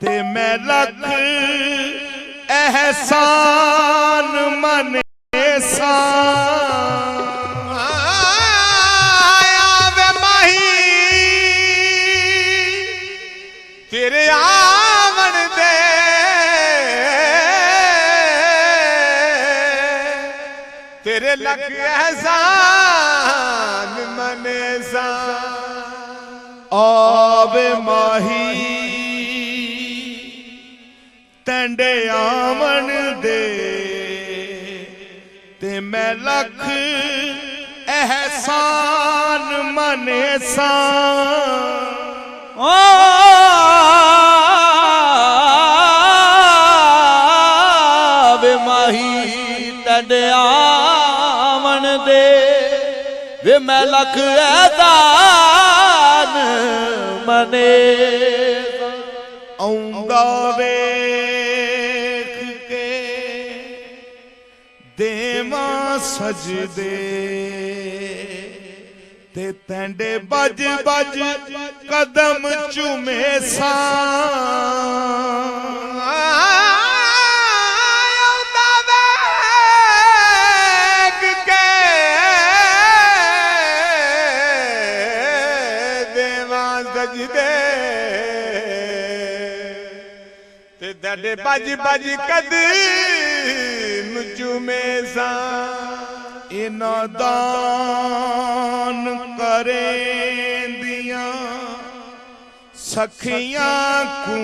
ते मैं लख एहसान मने सा वे माही तेरे आवन दे तेरे लख एहसान मने सा आवे माही तेंडे आवन दे ते मैं लख एहसान मने सा वे माही तेंडे आवन दे वे मैं लख एहसान मने औंदा वेख के देवा सजदे ते तेंडे बज बज कदम चूमे सा औंदा वेख के देवा सजदे तेरे बज बज कदम चूमे सा इना दान करें दिया सखियां को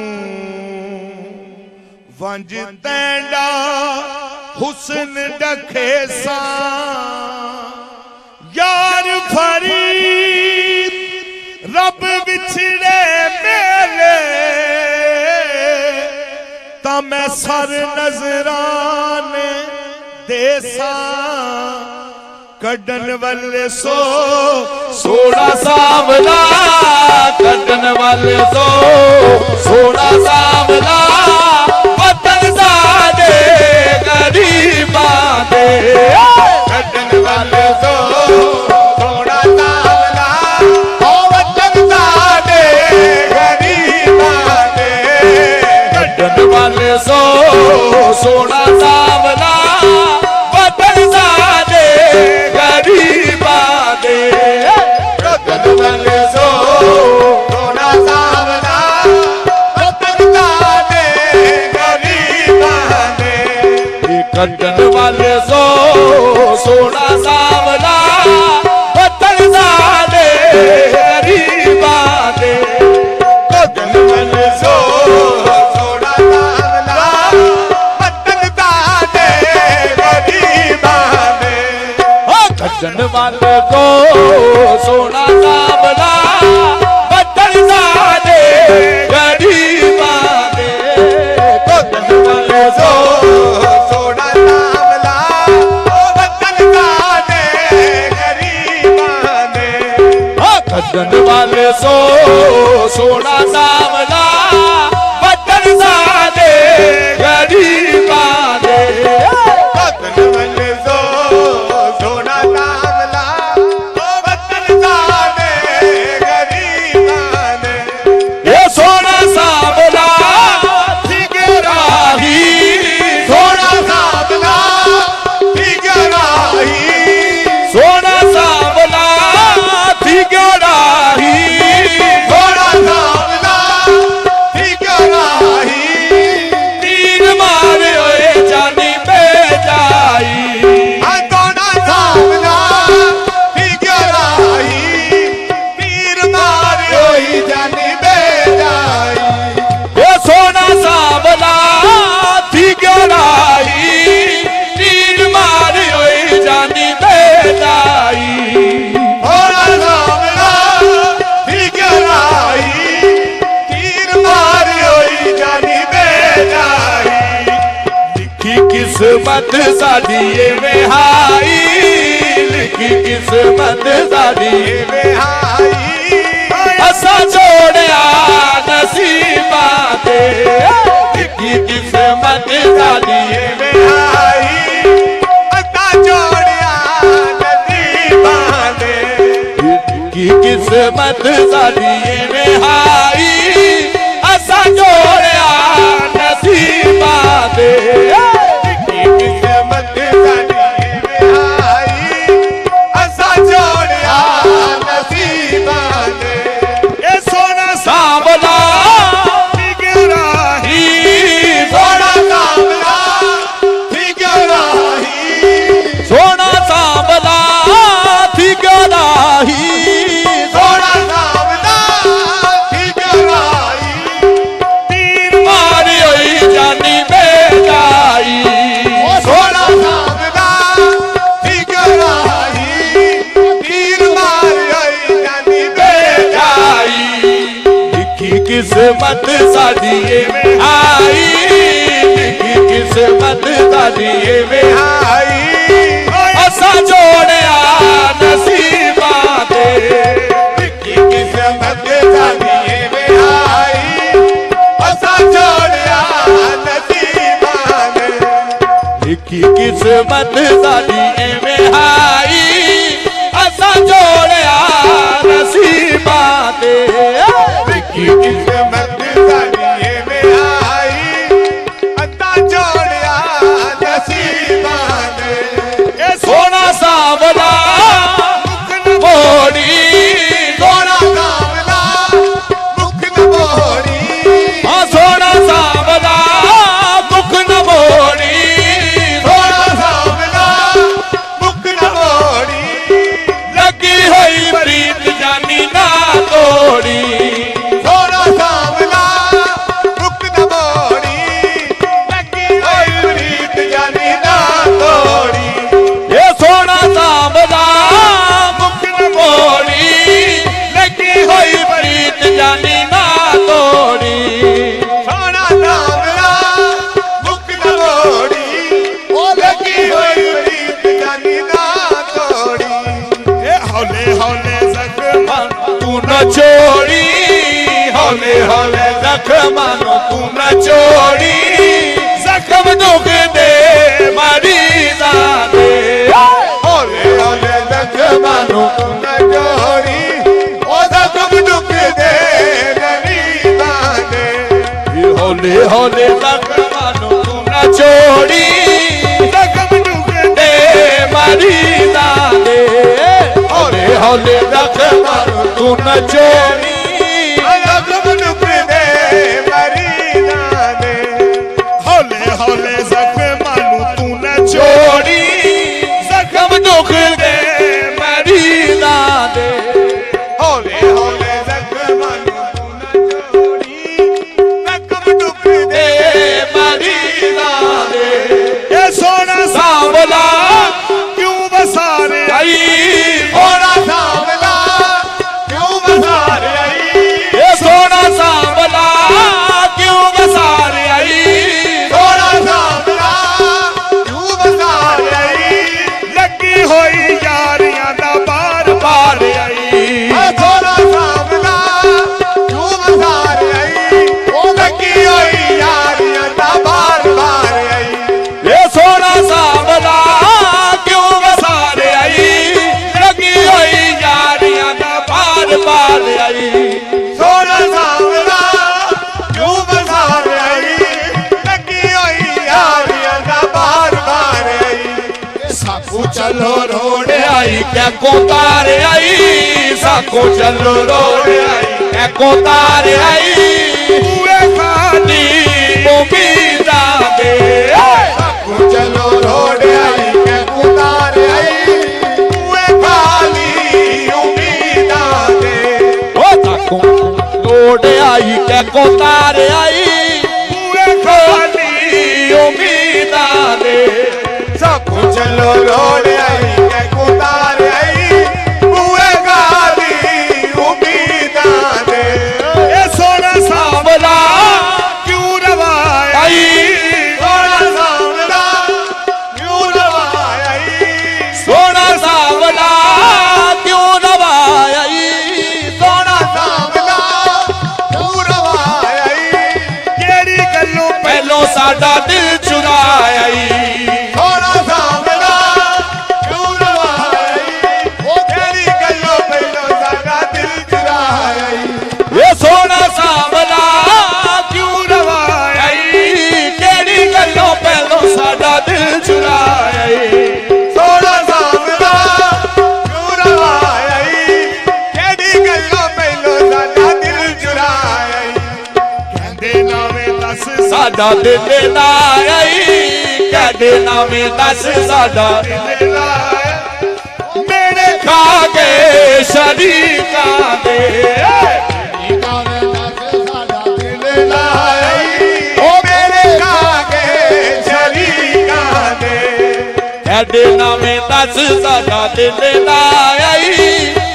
वंज तेंडा हुस्न डखे सा यार फरीद रब बिछड़े मेले ता मैं सर नजराने देसा कड्डन वाले सो सोना सावला कड्डन वाले सो सोना सावला वतन सादे गरीबा दे कड्डन वाले सो सोना सावला ओ वतन सादे गरीबा दे कड्डन वाले सो सोना सावला वतन सादे गरीबा दे कड्डन वाले सो सोना सावला वतन सादे गरीबा दे कड्डन वाले सो सोना सावला वतन सादे गरीबा दे कड्डन वाले सो सोना सावला वतन सादे गरीबा दे कड्डन वाले को सोना सावला वतन सादे गरीबा दे कड्डन वाले सो सोना सावला वतन सादे गरीबा दे कड्डन वाले सो सोना सावला वतन सादे गरीबा दे कड्डन वाले सो सोना सावला वतन सादे गरीबा दे ये सोना सावला राही सोना सावला राही सोना सावला थी राही सोना सावला राही तीर मारे होए जानी पे जाई सोना सावला राही तीर मारे होई जानी बेजाई ये सोना सावला थी राही तीर मारे होए जानी पे जाई सोना सावला राही तीर मारे होई जानी बेजाई लिखी किस्मत साडी में हाई लिखी किस्मत साडी बेहाई असा जोड़िया नसीबा दे लिखी किस्मत साडी बेहाई अता जोड़िया नसीबा दे की किस्मत साडी में हाई असा जोड़िया किस्मत साडी एवें आई लिखी किस्मत साडी एवें आई असा जोड़िया नसीबां दे लिखी किस्मत साडी एवें आई असा जोड़िया नसीबां दे लिखी किस्मत साडी एवें आई असा जोड़िया नसीबां दे लिखी किस्मत साडी एवें आई असा जोड़िया नसीबां दे सोना सांवला मोड़ी सोना सांवला मुख न मोड़ी हाँ सोना सांवला मुख न मोड़ी सोना सांवला मुख न मोड़ी लगी हुई प्रीत जानी ना तोड़ी सोना सांवला मुख न मोड़ी लगी होई प्रीत जानी ना तोड़ी ये सोना सांवला मुख न मोड़ी लगी हुई प्रीत जानी ना तोड़ी सोना सांवला मुख न मोड़ी लगी होई प्रीत जानी ना तोड़ी हौले हौले जख्म तू न छोड़ी हौले हौले जख्म तू न छोड़ी जख्म दुख दे मरीजा दे हौले हौले जख्म न जोड़ी ओ जख्म दुख दे गरीबा दे हौले हौले जख्म तू न छोड़ी जख्म दुख दे मरीजा दे हौले हौले जख्म तू न छोड़ी जख्म दुख दे मरीजा दे हौले हौले जख्म तू न छोड़ी जख्म दुख दे मरीजा दे हौले हौले जख्म न जोड़ी जख्म दुख दे मरीजा दे ये सोना सांवला क्यों बसारे आई सोना सांवला क्यों बसार आई ये सोना सांवला क्यों बसार आई सोना सांवला क्यों बसार आई लगी होई यारियां दा बार पार आई सोना सांवला क्यों बसार आई ओ लगी होई यारियां दा बार बार आई ये सोना सांवला क्यों बसार आई लगी हुई यारियां दा पार पार आई सोना सांवला क्यों बसार आई लगी होई यारियां दा बार बार आई साकू चलो रोड आई क्या कोतार आई साकू चलो रोड आई क्या कोतार आई हुए खाली उम्मीदा दे चलो रोड आई के उतार आई हुए खाली उम्मीदा दे ओ साकू रोड आई क्या कोतार आई हुए खाली उम्मीदा दे सबको चलो रोड आई के उतार आई हुए खाली उम्मीदा दे ये सोना सांवला क्यों रवाया आई सोना सांवला क्यों रवाई सोना सांवला क्यों नवाई सोना सांवला क्यों रवाई केड़ी गल्लों पहलों साडा दिल चुराई सोना सांवला क्यों रवाई ओ तेरी गल्लों पहलो सारा दिल चुराई ये सोना सांवला क्यों नवाई केड़ी गल्लों पहलों साडा दिल चुराई सोना सांवला क्यों रवाई केड़ी गल्लों पहलो सारा दिल चुराई कहंदे नावे दस साडा दिल लाई कहदे नावे दस साडा मेरे खा के शरीका दे ओ मेरे कागे शरीका दे ਐਡੇ ਨਵੇਂ ਦੱਸ ਸਾਡਾ ਦਿਲ ਲਾਈ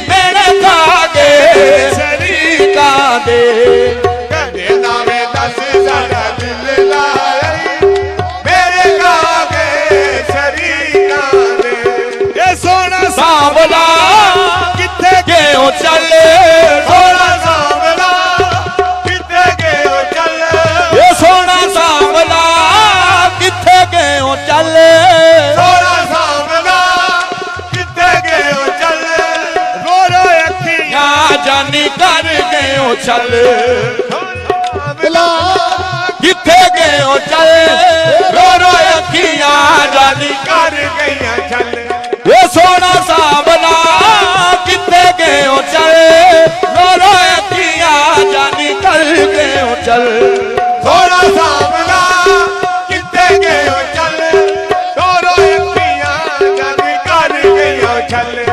ਮੇਰੇ ਕਾਗੇ ਸ਼ਰੀਕਾਂ ਦੇ ਚੱਲ ਮਿਲਾ ਜਿੱਥੇ ਗਏ ਹੋ ਚੱਲ ਰੋ ਰੋ ਅੱਖੀਆਂ ਜਾਨੀ ਕਰ ਗਈਆਂ ਛਲ ਏ ਸੋਹਣਾ ਸਾਂਵਲਾ ਕਿੱਥੇ ਗਏ ਹੋ ਚੱਲ ਰੋ ਰੋ ਅੱਖੀਆਂ ਜਾਨੀ ਕਰ ਗਏ ਹੋ ਚੱਲ ਥੋੜਾ ਸਾਹਮਣਾ ਕਿੱਥੇ ਗਏ ਹੋ ਚੱਲ ਤੋਰੋ ਅੱਖੀਆਂ ਜਦ ਕਰ ਗਈਆਂ ਛਲ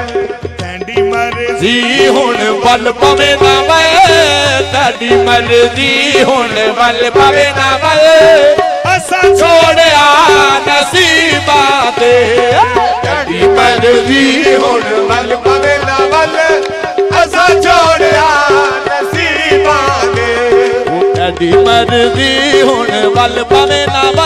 ਤੈਂਡੀ ਮਰਜ਼ੀ ਜੀ ਹੁਣ ਵੱਲ ਪਵੇ ਨਾ ਵੇ ਤੁਹਾਡੀ ਮਰਜ਼ੀ ਹੁਣ ਵੱਲ ਪਵੇ ਨਾ ਵੇ ਅਸਾਂ ਛੋੜਿਆ ਨਸੀਬਾਂ ਤੇ ਤੁਹਾਡੀ ਮਰਜ਼ੀ ਹੁਣ ਵੱਲ ਪਵੇ ਨਾ ਵੱਲ ਅਸਾਂ ਛੋੜਿਆ ਨਸੀਬਾਂ ਦੇ ਤੁਹਾਡੀ ਮਰਜ਼ੀ ਹੁਣ ਵੱਲ ਪਵੇ ਨਾ ਵੇ